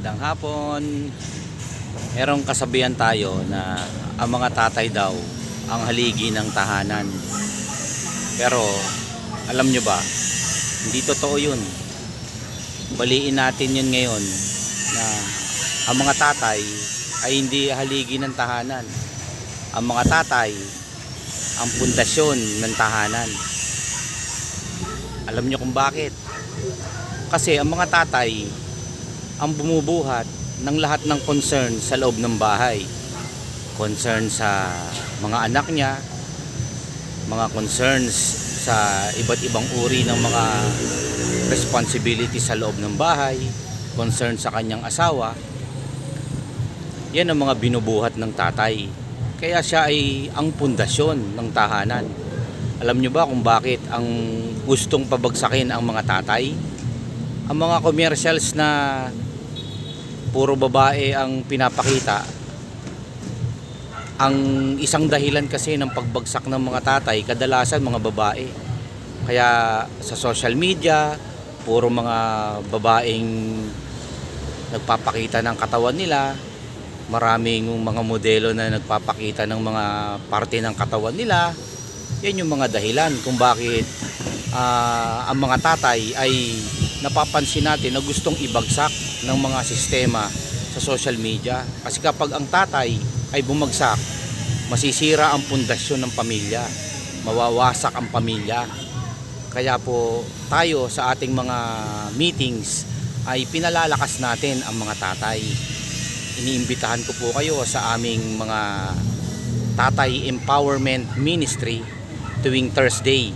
Magandang hapon. Merong kasabihan tayo na ang mga tatay daw ang haligi ng tahanan. Pero alam nyo ba, hindi totoo yun. Baliin natin yun ngayon na ang mga tatay ay hindi haligi ng tahanan. Ang mga tatay ang pundasyon ng tahanan. Alam nyo kung bakit? Kasi ang mga tatay ang bumubuhat ng lahat ng concern sa loob ng bahay. Concern sa mga anak niya, mga concerns sa iba't ibang uri ng mga responsibility sa loob ng bahay, concern sa kanyang asawa. Yan ang mga binubuhat ng tatay. Kaya siya ay ang pundasyon ng tahanan. Alam niyo ba kung bakit ang gustong pabagsakin ang mga tatay? Ang mga commercials na puro babae ang pinapakita, ang isang dahilan kasi ng pagbagsak ng mga tatay kadalasan mga babae. Kaya sa social media puro mga babaeng nagpapakita ng katawan nila, maraming mga modelo na nagpapakita ng mga parte ng katawan nila. Yan yung mga dahilan kung bakit ang mga tatay ay napapansin natin na gustong ibagsak ng mga sistema sa social media. Kasi kapag ang tatay ay bumagsak, masisira ang pundasyon ng pamilya, mawawasak ang pamilya. Kaya po tayo sa ating mga meetings ay pinalalakas natin ang mga tatay. Iniimbitahan ko po kayo sa aming mga Tatay Empowerment Ministry tuwing Thursday.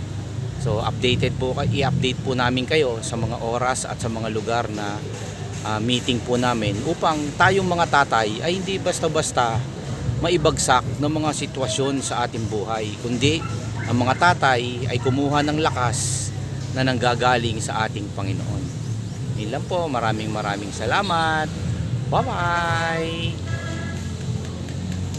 So updated po, i-update po namin kayo sa mga oras at sa mga lugar na meeting po namin upang tayong mga tatay ay hindi basta-basta maibagsak ng mga sitwasyon sa ating buhay, kundi ang mga tatay ay kumuha ng lakas na nanggagaling sa ating Panginoon. Yun lang po, maraming salamat. Bye-bye!